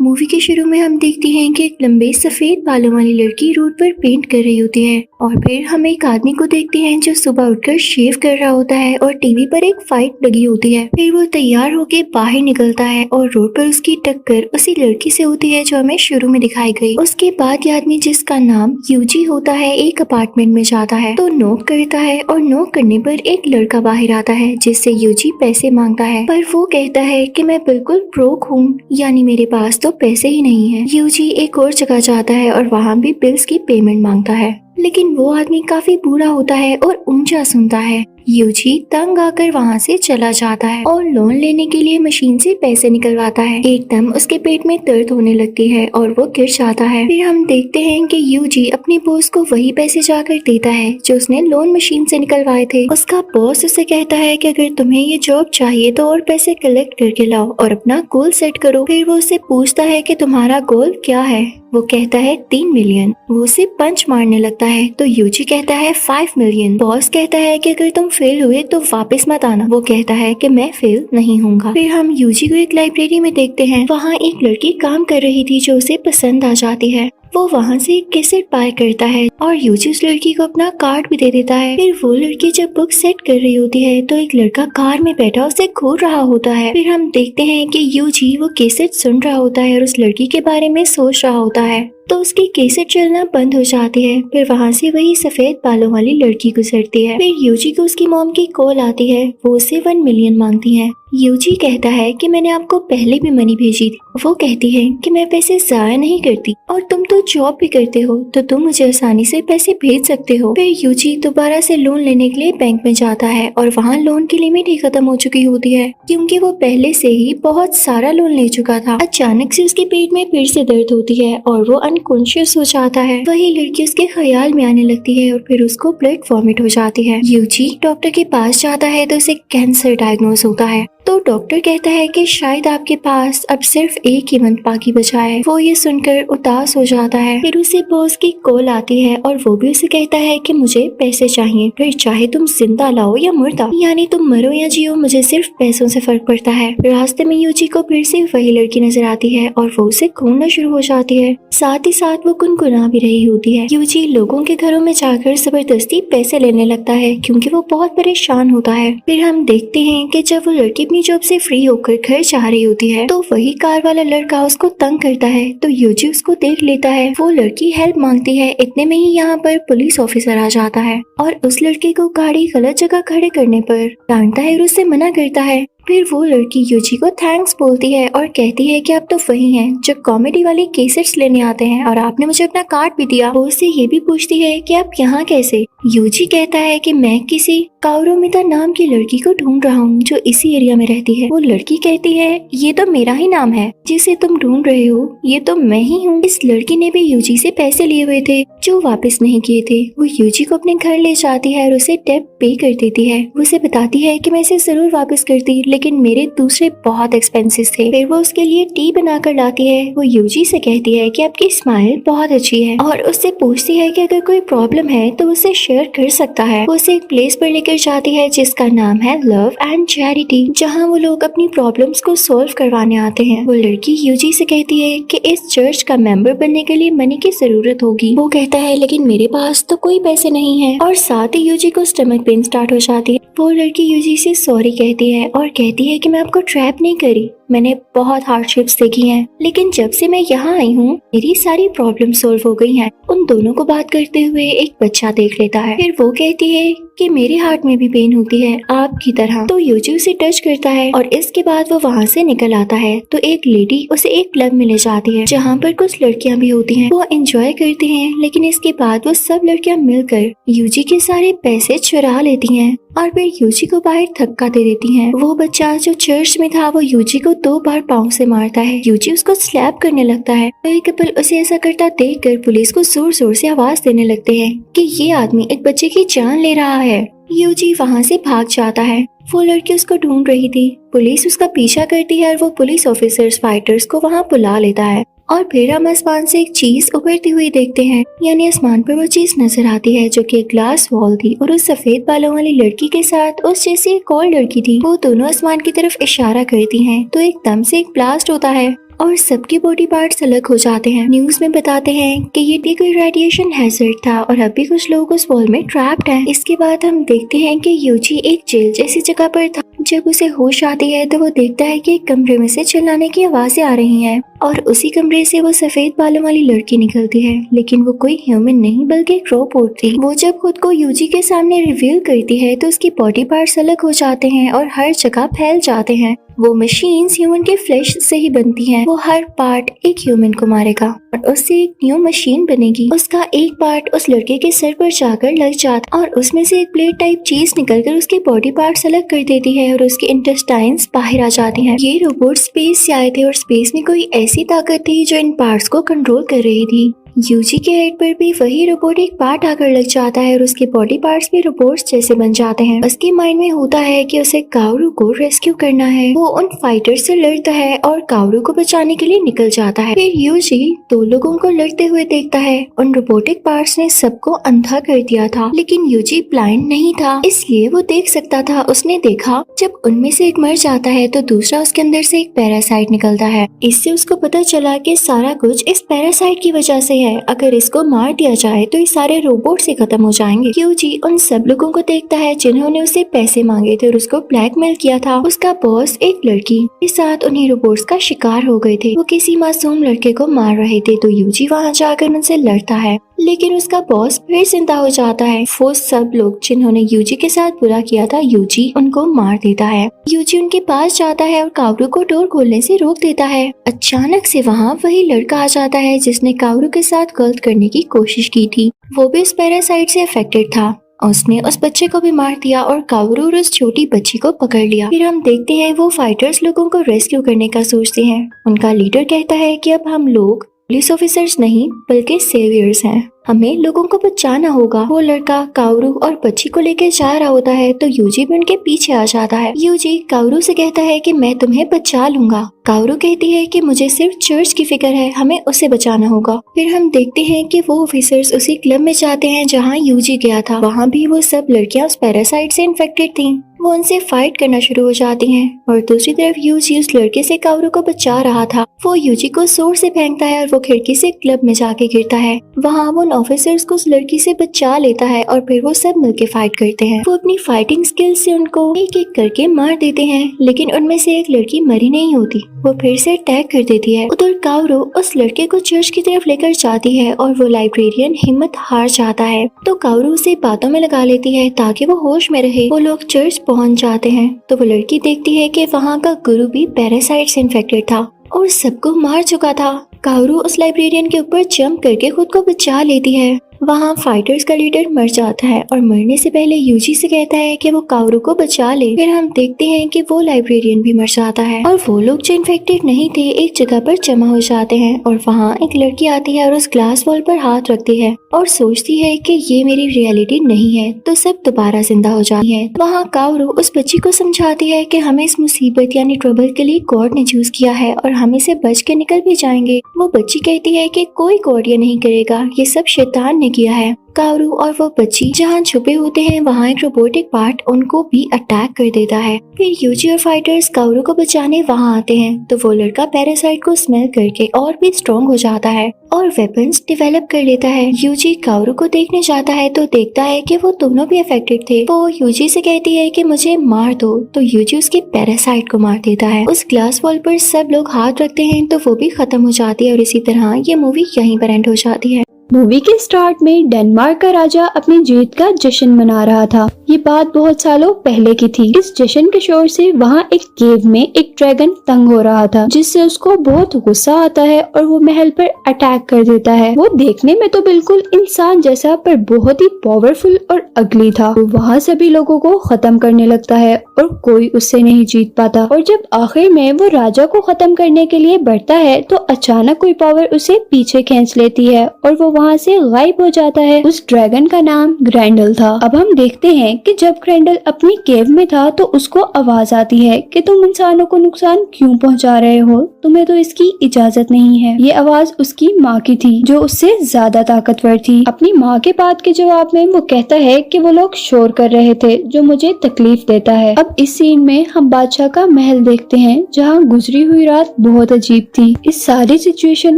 Movie के शुरू में हम देखते हैं कि एक लंबे सफेद बालों वाली लड़की रोड पर पेंट कर रही होती है और फिर हम एक आदमी को देखते हैं जो सुबह उठकर शेव कर रहा होता है और टीवी पर एक फाइट लगी होती है। फिर वो तैयार होके बाहर निकलता है और रोड पर उसकी टक्कर उसी लड़की से होती है जो हमें शुरू में दिखाई गई। उसके बाद ये आदमी जिसका नाम यूजी होता है एक अपार्टमेंट में जाता है तो नॉक करता है और नॉक करने पर एक लड़का बाहर आता है जिससे यूजी पैसे मांगता है, पर वो कहता है कि मैं बिल्कुल ब्रोक हूँ, यानी मेरे पास तो पैसे ही नहीं है। यूजी एक और जगह जाता है और वहाँ भी बिल्स की पेमेंट मांगता है, लेकिन वो आदमी काफी बूढ़ा होता है और ऊंचा सुनता है। यूजी तंग आकर वहाँ से चला जाता है और लोन लेने के लिए मशीन से पैसे निकलवाता है। एकदम उसके पेट में दर्द होने लगती है और वो गिर जाता है। फिर हम देखते हैं कि यूजी अपने बॉस को वही पैसे जाकर देता है जो उसने लोन मशीन से निकलवाए थे। उसका बॉस उसे कहता है कि अगर तुम्हें ये जॉब चाहिए तो और पैसे कलेक्ट करके लाओ और अपना गोल सेट करो। फिर वो उससे पूछता है कि तुम्हारा गोल क्या है। वो कहता है 3 मिलियन। वो उसे पंच मारने लगता है तो यूजी कहता है 5 मिलियन। बॉस कहता है कि अगर तुम फेल हुए तो वापस मत आना। वो कहता है कि मैं फेल नहीं होऊंगा। फिर हम यूजी को एक लाइब्रेरी में देखते हैं। वहाँ एक लड़की काम कर रही थी जो उसे पसंद आ जाती है। वो वहाँ से एक कैसेट बाय करता है और यूजी उस लड़की को अपना कार्ड भी दे देता है। फिर वो लड़की जब बुक सेट कर रही होती है तो एक लड़का कार में बैठा उसे घूर रहा होता है। फिर हम देखते हैं कि यूजी वो कैसेट सुन रहा होता है और उस लड़की के बारे में सोच रहा होता है तो उसकी कैसेट चलना बंद हो जाती है। फिर वहाँ से वही सफेद बालों वाली लड़की गुजरती है। फिर यूजी को उसकी मॉम की कॉल आती है। वो उसे 1 मिलियन मांगती है। यूजी कहता है कि मैंने आपको पहले भी मनी भेजी थी। वो कहती है कि मैं पैसे जाया नहीं करती और तुम तो जॉब भी करते हो तो तुम मुझे आसानी से पैसे भेज सकते हो। फिर यूजी दोबारा से लोन लेने के लिए बैंक में जाता है और वहाँ लोन की लिमिट ही खत्म हो चुकी होती है क्योंकि वो पहले से ही बहुत सारा लोन ले चुका था। अचानक से उसके पेट में फिर से दर्द होती है और वो अनकॉन्शियस हो जाता है। वही लड़की उसके ख्याल में आने लगती है और फिर उसको ब्लड वॉमिट हो जाती है। यूजी डॉक्टर के पास जाता है तो उसे कैंसर डायग्नोज होता है तो डॉक्टर कहता है कि शायद आपके पास अब सिर्फ एक ही मंथ बाकी बचा है। वो ये सुनकर उदास हो जाता है। फिर उसे बॉस की कॉल आती है और वो भी उसे कहता है कि मुझे पैसे चाहिए, फिर चाहे तुम जिंदा लाओ या मुर्दा, यानी तुम मरो या जियो, मुझे सिर्फ पैसों से फर्क पड़ता है। रास्ते में यूजी को फिर से वही लड़की नजर आती है और वो उसे घूरना शुरू हो जाती है। साथ ही साथ वो गुनगुना भी रही होती है। यूजी लोगों के घरों में जाकर जबरदस्ती पैसे लेने लगता है क्योंकि वो बहुत परेशान होता है। फिर हम देखते हैं कि जब वो लड़की अपनी जॉब से फ्री होकर घर जा रही होती है तो वही कार वाला लड़का उसको तंग करता है तो यूजी उसको देख लेता है। वो लड़की हेल्प मांगती है। इतने में ही यहाँ पर पुलिस ऑफिसर आ जाता है और उस लड़के को गाड़ी गलत जगह खड़े करने पर डांटता है और उससे मना करता है। फिर वो लड़की यूजी को थैंक्स बोलती है और कहती है कि आप तो वही हैं जो कॉमेडी वाली कैसेट्स लेने आते हैं और आपने मुझे अपना कार्ड भी दिया। वो उससे ये भी पूछती है कि आप यहाँ कैसे। यूजी कहता है कि मैं किसी काउरोमिता नाम की लड़की को ढूंढ रहा हूँ जो इसी एरिया में रहती है। वो लड़की कहती है ये तो मेरा ही नाम है जिसे तुम ढूंढ रहे हो, ये तो मैं ही हूँ। इस लड़की ने भी यूजी से पैसे लिए हुए थे जो वापस नहीं किए थे। वो यूजी को अपने घर ले जाती है और उसे डेब्ट पे कर देती है। वो उसे बताती है कि मैं इसे जरूर वापस करती लेकिन मेरे दूसरे बहुत एक्सपेंसेस थे। फिर वो उसके लिए टी बनाकर लाती है। वो यूजी से कहती है कि आपकी स्माइल बहुत अच्छी है और उससे पूछती है कि अगर कोई प्रॉब्लम है तो उसे शेयर कर सकता है। वो उसे एक प्लेस पर लेकर जाती है जिसका नाम है लव एंड चैरिटी, जहाँ वो लोग अपनी प्रॉब्लम्स को सॉल्व करवाने आते हैं। वो लड़की यूजी से कहती है कि इस चर्च का मेंबर बनने के लिए मनी की जरूरत होगी। वो कहता है लेकिन मेरे पास तो कोई पैसे नहीं है और साथ ही यूजी को स्टमक पेन स्टार्ट हो जाती है। वो लड़की यूजी से सॉरी कहती है और कहती है कि मैं आपको ट्रैप नहीं करी, मैंने बहुत हार्डशिप्स देखी हैं, लेकिन जब से मैं यहाँ आई हूँ मेरी सारी प्रॉब्लम सॉल्व हो गई हैं। उन दोनों को बात करते हुए एक बच्चा देख लेता है। फिर वो कहती है कि मेरे हार्ट में भी पेन होती है आपकी तरह। तो यूजी उसे टच करता है और इसके बाद वो वहाँ से निकल आता है तो एक लेडी उसे एक क्लब में ले जाती है जहाँ पर कुछ लड़कियाँ भी होती हैं। वो एंजॉय करते हैं लेकिन इसके बाद वो सब लड़कियाँ मिलकर यूजी के सारे पैसे चुरा लेती हैं और फिर यूजी को बाहर धक्का दे देती हैं। वो बच्चा जो चर्च में था वो यूजी को 2 बार पाँव से मारता है। यूजी उसको स्लैप करने लगता है। कई कपल उसे ऐसा करता देखकर पुलिस को जोर जोर से आवाज देने लगते हैं कि ये आदमी एक बच्चे की जान ले रहा है। यूजी वहाँ से भाग जाता है। वो लड़की उसको ढूंढ रही थी। पुलिस उसका पीछा करती है और वो पुलिस ऑफिसर्स फाइटर्स को वहाँ बुला लेता है और फिर हम आसमान से एक चीज उभरती हुई देखते हैं, यानी आसमान पर वो चीज नजर आती है जो कि एक ग्लास वॉल थी और उस सफेद बालों वाली लड़की के साथ उस जैसी एक और लड़की थी। वो दोनों आसमान की तरफ इशारा करती हैं तो एकदम से एक ब्लास्ट होता है और सबके बॉडी पार्ट्स अलग हो जाते हैं। न्यूज में बताते हैं कि ये कोई रेडिएशन हैजर्ड था और अभी कुछ लोग उस वॉल में ट्रैप्ड हैं। इसके बाद हम देखते हैं कि यूजी एक जेल जैसी जगह पर था। जब उसे होश आती है तो वो देखता है कि एक कमरे में से चिल्लाने की आवाजें आ रही हैं और उसी कमरे से वो सफेद बालों वाली लड़की निकलती है, लेकिन वो कोई ह्यूमन नहीं बल्कि एक रोबोट थी। वो जब खुद को यूजी के सामने रिवील करती है तो उसकी बॉडी पार्ट्स अलग हो जाते हैं और हर जगह फैल जाते हैं। वो मशीन्स ह्यूमन के फ्लैश से ही बनती हैं। वो हर पार्ट एक ह्यूमन को मारेगा और उससे एक न्यू मशीन बनेगी। उसका एक पार्ट उस लड़के के सर पर जाकर लग जाता और उसमें से एक प्लेट टाइप चीज निकलकर उसके बॉडी पार्ट्स अलग कर देती है और उसके इंटेस्टाइन्स बाहर आ जाते हैं। ये रोबोट स्पेस से आए थे और स्पेस में कोई ऐसी ताकत थी जो इन पार्ट्स को कंट्रोल कर रही थी। यूजी के हेड पर भी वही रोबोटिक पार्ट आकर लग जाता है और उसके बॉडी पार्ट्स भी रोबोट्स जैसे बन जाते हैं। उसके माइंड में होता है कि उसे कावरू को रेस्क्यू करना है। वो उन फाइटर से लड़ता है और कावरू को बचाने के लिए निकल जाता है। फिर यूजी दो लोगों को लड़ते हुए देखता है। उन रोबोटिक पार्ट्स ने सबको अंधा कर दिया था, लेकिन यूजी ब्लाइंड नहीं था, इसलिए वो देख सकता था। उसने देखा जब उनमें से एक मर जाता है तो दूसरा उसके अंदर से एक पैरासाइट निकलता है। इससे उसको पता चला कि सारा कुछ इस पैरासाइट की वजह से है। अगर इसको मार दिया जाए तो ये सारे रोबोट से खत्म हो जाएंगे। यूजी उन सब लोगों को देखता है जिन्होंने उसे पैसे मांगे थे और उसको ब्लैकमेल किया था। उसका बॉस एक लड़की के साथ उन्हीं रोबोट्स का शिकार हो गए थे। वो किसी मासूम लड़के को मार रहे थे तो यूजी वहाँ जाकर उनसे लड़ता है, लेकिन उसका बॉस फिर जिंदा हो जाता है। वो सब लोग जिन्होंने यूजी के साथ बुरा किया था, यूजी उनको मार देता है। यूजी उनके पास जाता है और कावरू को डोर खोलने से रोक देता है। अचानक से वहाँ वही लड़का आ जाता है जिसने कावरू के साथ गलत करने की कोशिश की थी। वो भी इस पैरासाइट से अफेक्टेड था। उसने उस बच्चे को भी मार दिया और कावरू और उस छोटी बच्ची को पकड़ लिया। फिर हम देखते हैं वो फाइटर्स लोगों को रेस्क्यू करने का सोचते हैं। उनका लीडर कहता है कि अब हम लोग पुलिस ऑफिसर्स नहीं बल्कि सेवियर्स हैं, हमें लोगों को बचाना होगा। वो लड़का कावरू और बच्ची को लेकर जा रहा होता है तो यूजी भी उनके पीछे आ जाता है। यूजी कावरू से कहता है कि मैं तुम्हें बचा लूंगा। कावरू कहती है कि मुझे सिर्फ चर्च की फिक्र है, हमें उसे बचाना होगा। फिर हम देखते हैं कि वो ऑफिसर्स उसी क्लब में जाते हैं जहाँ यूजी गया था। वहाँ भी वो सब लड़कियां उस पैरासाइट से इन्फेक्टेड थीं। वो उनसे फाइट करना शुरू हो जाती हैं और दूसरी तरफ यूजी उस लड़के से कावरू को बचा रहा था। वो यूजी को जोर से फेंकता है और वो खिड़की से क्लब में जाके गिरता है। वहाँ वो ऑफिसर्स को उस लड़की से बचा लेता है और फिर वो सब मिलके फाइट करते हैं। वो अपनी फाइटिंग स्किल से उनको एक एक करके मार देते हैं, लेकिन उनमें से एक लड़की मरी नहीं होती। वो फिर से अटैक कर देती है। उधर कावरू उस लड़के को चर्च की तरफ लेकर जाती है और वो लाइब्रेरियन हिम्मत हार जाता है तो कावरू उसे बातों में लगा लेती है ताकि वो होश में रहे। वो लोग चर्च पहुंच जाते हैं तो वो लड़की देखती है कि वहाँ का गुरु भी पैरासाइट से इन्फेक्टेड था और सबको मार चुका था। कावरू उस लाइब्रेरियन के ऊपर जंप करके खुद को बचा लेती है। वहाँ फाइटर्स का लीडर मर जाता है और मरने से पहले यूजी से कहता है कि वो कावरू को बचा ले। फिर हम देखते हैं कि वो लाइब्रेरियन भी मर जाता है और वो लोग जो इन्फेक्टेड नहीं थे एक जगह पर जमा हो जाते हैं और वहाँ एक लड़की आती है और उस ग्लास वॉल पर हाथ रखती है और सोचती है कि ये मेरी रियलिटी नहीं है, तो सब दोबारा जिंदा हो जाती है। वहाँ कावरू उस बच्ची को समझाती है कि हमें इस मुसीबत यानी ट्रबल के लिए गॉड ने चूज किया है और हम इसे बच के निकल भी जाएंगे। वो बच्ची कहती है कि कोई गॉड ये नहीं करेगा, ये सब शैतान ने किया है। कावरू और वो बच्ची जहाँ छुपे होते हैं वहाँ एक रोबोटिक पार्ट उनको भी अटैक कर देता है। फिर यूजी और फाइटर्स कावरू को बचाने वहाँ आते हैं तो वो लड़का पैरासाइट को स्मेल करके और भी स्ट्रॉन्ग हो जाता है और वेपन्स डेवलप कर लेता है। यूजी कावरू को देखने जाता है तो देखता है कि वो दोनों भी अफेक्टेड थे। वो यूजी से कहती है कि मुझे मार दो तो यूजी उसके पैरासाइट को मार देता है। उस ग्लास वॉल पर सब लोग हाथ रखते हैं तो वो भी खत्म हो जाती है और इसी तरह ये मूवी यहीं पर एंड हो जाती है। मूवी के स्टार्ट में डेनमार्क का राजा अपनी जीत का जश्न मना रहा था। ये बात बहुत सालों पहले की थी। इस जश्न के शोर से वहाँ एक केव में एक ड्रैगन तंग हो रहा था जिससे उसको बहुत गुस्सा आता है और वो महल पर अटैक कर देता है। वो देखने में तो बिल्कुल इंसान जैसा पर बहुत ही पावरफुल और अगली था। वो वहाँ सभी लोगों को खत्म करने लगता है और कोई उससे नहीं जीत पाता। और जब आखिर में वो राजा को खत्म करने के लिए बढ़ता है तो अचानक कोई पावर उसे पीछे खींच लेती है और वो वहाँ से गायब हो जाता है। उस ड्रैगन का नाम ग्रैंडल था। अब हम देखते हैं कि जब ग्रैंडल अपनी केव में था तो उसको आवाज आती है कि तुम इंसानों को नुकसान क्यों पहुंचा रहे हो। तुम्हें तो इसकी इजाजत नहीं है। ये आवाज उसकी माँ की थी जो उससे ज्यादा ताकतवर थी। अपनी माँ के बात के जवाब में वो कहता है कि वो लोग शोर कर रहे थे जो मुझे तकलीफ देता है। अब इस सीन में हम बादशाह का महल देखते हैं जहाँ गुजरी हुई रात बहुत अजीब थी। इस सारी सिचुएशन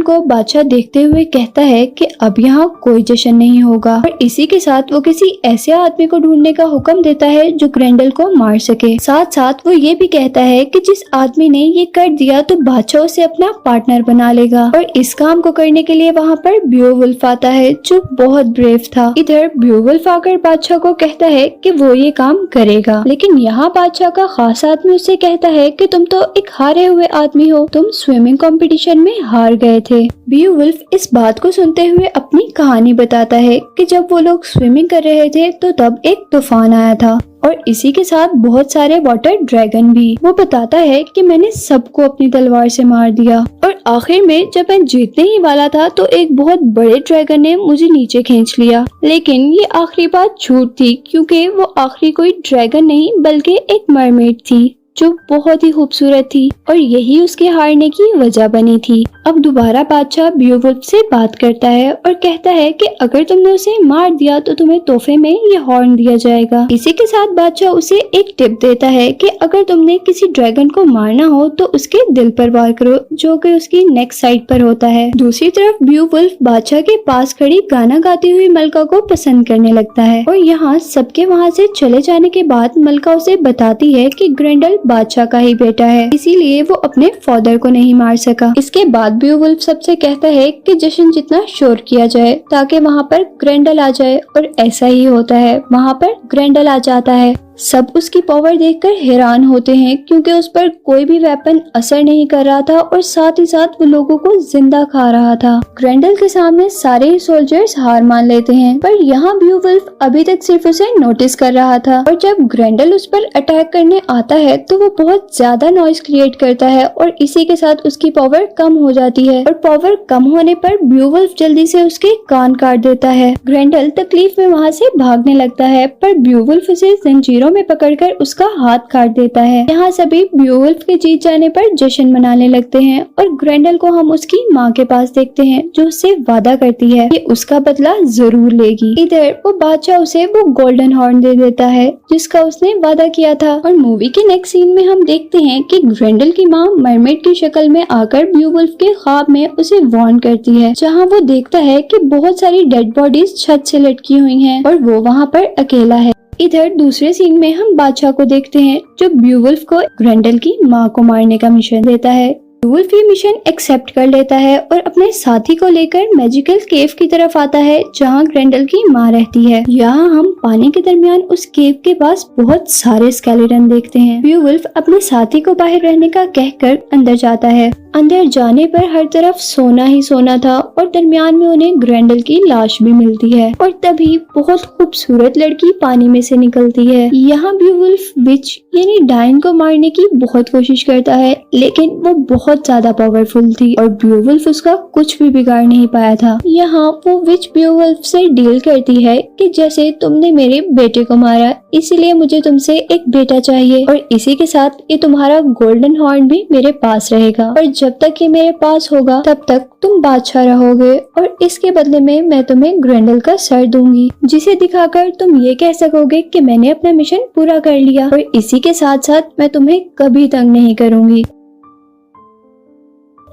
को बादशाह देखते हुए कहता है कि अब यहाँ कोई जश्न नहीं होगा और इसी के साथ वो किसी ऐसे आदमी को ढूंढने का हुक्म देता है जो ग्रेंडल को मार सके। साथ साथ वो ये भी कहता है कि जिस आदमी ने ये कर दिया तो बादशाह उसे अपना पार्टनर बना लेगा और इस काम को करने के लिए वहाँ पर बियोवुल्फ आता है जो बहुत ब्रेव था। इधर बियोवुल्फ आकर बादशाह को कहता है कि वो ये काम करेगा, लेकिन यहाँ बादशाह का खास आदमी उससे कहता है कि तुम तो एक हारे हुए आदमी हो, तुम स्विमिंग कंपटीशन में हार गए थे। बियोवुल्फ इस बात को सुनते हुए अपनी कहानी बताता है कि जब वो लोग स्विमिंग कर रहे थे तो तब एक तूफान आया था और इसी के साथ बहुत सारे वाटर ड्रैगन भी। वो बताता है कि मैंने सबको अपनी तलवार से मार दिया और आखिर में जब मैं जीतने ही वाला था तो एक बहुत बड़े ड्रैगन ने मुझे नीचे खींच लिया। लेकिन ये आखिरी बात झूठ थी क्योंकि वो आखिरी कोई ड्रैगन नहीं बल्कि एक मरमेड थी जो बहुत ही खूबसूरत थी और यही उसके हारने की वजह बनी थी। अब दोबारा बादशाह बियोवुल्फ से बात करता है और कहता है कि अगर तुमने उसे मार दिया तो तुम्हें तोहफे में ये हॉर्न दिया जाएगा। इसी के साथ बादशाह उसे एक टिप देता है कि अगर तुमने किसी ड्रैगन को मारना हो तो उसके दिल पर वार करो जो कि उसकी नेक साइड पर होता है। दूसरी तरफ बियोवुल्फ बादशाह के पास खड़ी गाना गाती हुई मलका को पसंद करने लगता है और यहाँ सबके वहाँ से चले जाने के बाद मलका उसे बताती है कि ग्रेंडल बादशाह का ही बेटा है, इसीलिए वो अपने फादर को नहीं मार सका। इसके बाद बियोवुल्फ सबसे कहता है कि जश्न जितना शोर किया जाए ताकि वहाँ पर ग्रेंडल आ जाए और ऐसा ही होता है, वहाँ पर ग्रेंडल आ जाता है। सब उसकी पावर देखकर हैरान होते हैं क्योंकि उस पर कोई भी वेपन असर नहीं कर रहा था और साथ ही साथ वो लोगों को जिंदा खा रहा था। ग्रेंडल के सामने सारे ही सोल्जर्स हार मान लेते हैं पर यहाँ बियोवुल्फ अभी तक सिर्फ उसे नोटिस कर रहा था और जब ग्रेंडल उस पर अटैक करने आता है तो वो बहुत ज्यादा नॉइज क्रिएट करता है और इसी के साथ उसकी पावर कम हो जाती है और पावर कम होने पर बियोवुल्फ जल्दी से उसके कान काट देता है। ग्रेंडल तकलीफ में वहाँ से भागने लगता है पर बियोवुल्फ उसे जंजीरों में पकड़कर उसका हाथ काट देता है। यहाँ सभी बियोवुल्फ के जीत जाने पर जश्न मनाने लगते हैं और ग्रेंडल को हम उसकी माँ के पास देखते हैं जो उससे वादा करती है कि उसका बदला जरूर लेगी। इधर वो बादशाह उसे वो गोल्डन हॉर्न दे देता है जिसका उसने वादा किया था और मूवी के नेक्स्ट सीन में हम देखते हैं कि ग्रेंडल की माँ मरमेड की शक्ल में आकर बियोवुल्फ के ख्वाब में उसे वार्न करती है जहाँ वो देखता है कि बहुत सारी डेड बॉडीज छत से लटकी हुई हैं और वो वहाँ पर अकेला है। इधर दूसरे सीन में हम बादशाह को देखते हैं जो बियोवुल्फ को ग्रेंडल की माँ को मारने का मिशन देता है। बियोवुल्फ ये मिशन एक्सेप्ट कर लेता है और अपने साथी को लेकर मैजिकल केव की तरफ आता है जहाँ ग्रेंडल की माँ रहती है। यहाँ हम पानी के दरमियान उस केव के पास बहुत सारे स्केलेटन देखते हैं। बियोवुल्फ अपने साथी को बाहर रहने का कहकर अंदर जाता है। अंदर जाने पर हर तरफ सोना ही सोना था और दरमियान में उन्हें ग्रेंडल की लाश भी मिलती है और तभी बहुत खूबसूरत लड़की पानी में से निकलती है। यहाँ बियोवुल्फ विच यानी डायन को मारने की बहुत कोशिश करता है लेकिन वो बहुत ज्यादा पावरफुल थी और बियोवुल्फ उसका कुछ भी बिगाड़ नहीं पाया था। यहाँ वो विच बियोवुल्फ से डील करती है कि जैसे तुमने मेरे बेटे को मारा इसीलिए मुझे तुमसे एक बेटा चाहिए और इसी के साथ ये तुम्हारा गोल्डन हॉर्न भी मेरे पास रहेगा और जब तक ये मेरे पास होगा तब तक तुम बादशाह रहोगे और इसके बदले में मैं तुम्हें ग्रेंडल का सर दूंगी जिसे दिखाकर तुम ये कह सकोगे कि मैंने अपना मिशन पूरा कर लिया और इसी के साथ साथ मैं तुम्हें कभी तंग नहीं करूंगी।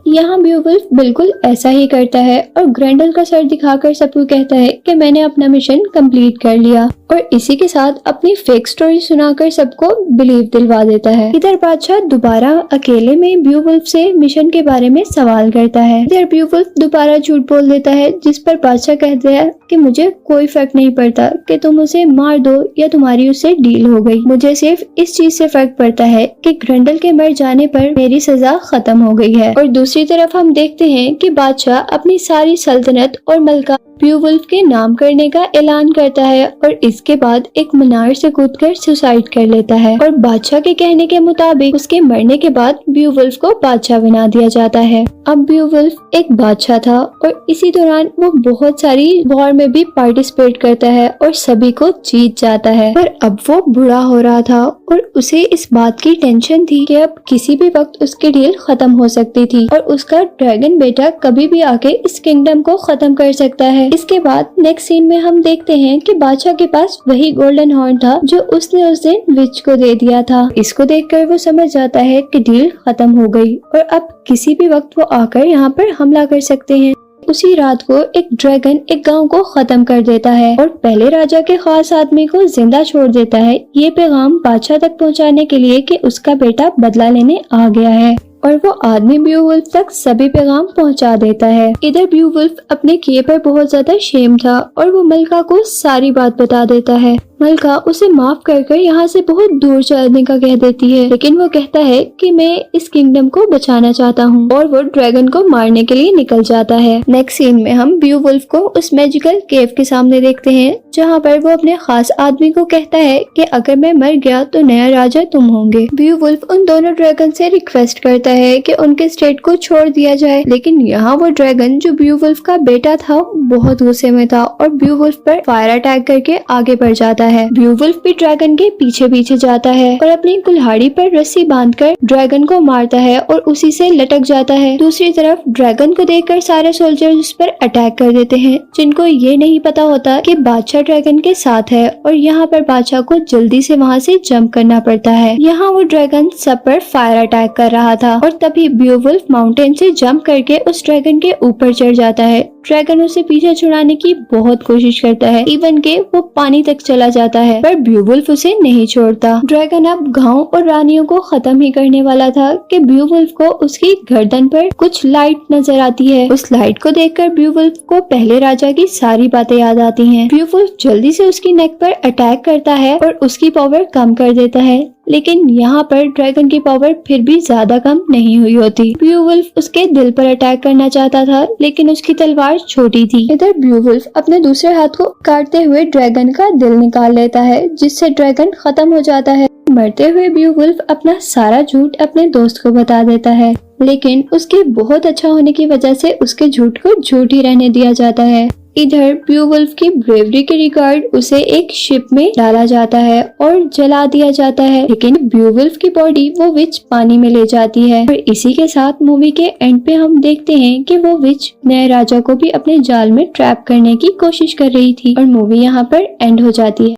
यहाँ बियोवुल्फ बिल्कुल ऐसा ही करता है और ग्रेंडल का सर दिखाकर सबको कहता है कि मैंने अपना मिशन कंप्लीट कर लिया और इसी के साथ अपनी फेक स्टोरी सुनाकर सबको बिलीव दिलवा देता है। इधर बादशाह दोबारा अकेले में बियोवुल्फ से मिशन के बारे में सवाल करता है। इधर बियोवुल्फ दोबारा झूठ बोल देता है जिस पर बादशाह कहता है कि मुझे कोई फर्क नहीं पड़ता कि तुम उसे मार दो या तुम्हारी उससे डील हो गई, मुझे सिर्फ इस चीज से फर्क पड़ता है कि ग्रेंडल के मर जाने पर मेरी सजा खत्म हो गई है। और दूसरी तरफ हम देखते हैं कि बादशाह अपनी सारी सल्तनत और मलका बियोवुल्फ के नाम करने का ऐलान करता है और इस इसके बाद एक मीनार से कूदकर सुसाइड कर लेता है और बादशाह के कहने के मुताबिक उसके मरने के बाद ब्यूवुल्फ को बादशाह बना दिया जाता है। अब ब्यूवुल्फ एक बादशाह था और इसी दौरान वो बहुत सारी वॉर में भी पार्टिसिपेट करता है और सभी को जीत जाता है। पर अब वो बूढ़ा हो रहा था और उसे इस बात की टेंशन थी कि अब किसी भी वक्त उसकी डील खत्म हो सकती थी और उसका ड्रैगन बेटा कभी भी आके इस किंगडम को खत्म कर सकता है। इसके बाद नेक्स्ट सीन में हम देखते हैं कि बादशाह के पास वही गोल्डन हॉर्न था जो उसने उस दिन विच को दे दिया था। इसको देखकर वो समझ जाता है कि डील खत्म हो गई और अब किसी भी वक्त वो आकर यहाँ पर हमला कर सकते हैं। उसी रात को एक ड्रैगन एक गांव को खत्म कर देता है और पहले राजा के खास आदमी को जिंदा छोड़ देता है, ये पैगाम बादशाह तक पहुंचाने के लिए कि उसका बेटा बदला लेने आ गया है। और वो आदमी ब्यूवुल्फ तक सभी पैगाम पहुंचा देता है। इधर ब्यूवुल्फ अपने किए पर बहुत ज्यादा शेम था और वो मलका को सारी बात बता देता है। मलका उसे माफ कर यहाँ से बहुत दूर चलने का कह देती है, लेकिन वो कहता है कि मैं इस किंगडम को बचाना चाहता हूँ और वो ड्रैगन को मारने के लिए निकल जाता है। नेक्स्ट सीन में हम ब्यूवुल्फ को उस मैजिकल केव के सामने देखते हैं जहाँ पर वो अपने खास आदमी को कहता है कि अगर मैं मर गया तो नया राजा तुम होंगे। ब्यूवुल्फ उन दोनों ड्रैगन से रिक्वेस्ट करता है कि उनके स्टेट को छोड़ दिया जाए, लेकिन यहाँ वो ड्रैगन जो ब्यूवुल्फ का बेटा था बहुत गुस्से में था और ब्यूवुल्फ पर फायर अटैक करके आगे बढ़ जाता है। ब्यूवुल्फ भी ड्रैगन के पीछे पीछे जाता है और अपनी कुल्हाड़ी पर रस्सी बांधकर ड्रैगन को मारता है और उसी से लटक जाता है। दूसरी तरफ ड्रैगन को देखकर सारे सोल्जर्स उस पर अटैक कर देते हैं, जिनको ये नहीं पता होता कि बादशाह ड्रैगन के साथ है और यहाँ पर बादशाह को जल्दी से वहाँ से जंप करना पड़ता है। यहाँ वो ड्रैगन सब पर फायर अटैक कर रहा था और तभी ब्यूवुल्फ माउंटेन से जंप करके उस ड्रैगन के ऊपर चढ़ जाता है। ड्रैगन उसे पीछे छुड़ाने की बहुत कोशिश करता है, इवन के वो पानी तक चला जाता है, पर ब्यूवुल्फ उसे नहीं छोड़ता। ड्रैगन अब गांव और रानियों को खत्म ही करने वाला था कि ब्यूवुल्फ को उसकी गर्दन पर कुछ लाइट नजर आती है। उस लाइट को देखकर ब्यूवुल्फ को पहले राजा की सारी बातें याद आती हैं। ब्यूवुल्फ जल्दी से उसकी नेक पर अटैक करता है और उसकी पावर कम कर देता है, लेकिन यहाँ पर ड्रैगन की पावर फिर भी ज्यादा कम नहीं हुई होती। ब्यूवुल्फ उसके दिल पर अटैक करना चाहता था, लेकिन उसकी तलवार छोटी थी। इधर ब्यूवुल्फ अपने दूसरे हाथ को काटते हुए ड्रैगन का दिल निकाल लेता है, जिससे ड्रैगन खत्म हो जाता है। मरते हुए ब्यूवुल्फ अपना सारा झूठ अपने दोस्त को बता देता है, लेकिन उसके बहुत अच्छा होने की वजह से उसके झूठ को झूठ ही रहने दिया जाता है। इधर ब्यूवुल्फ की ब्रेवरी के रिकॉर्ड उसे एक शिप में डाला जाता है और जला दिया जाता है, लेकिन ब्यूवुल्फ की बॉडी वो विच पानी में ले जाती है। और इसी के साथ मूवी के एंड पे हम देखते हैं कि वो विच नए राजा को भी अपने जाल में ट्रैप करने की कोशिश कर रही थी और मूवी यहाँ पर एंड हो जाती है।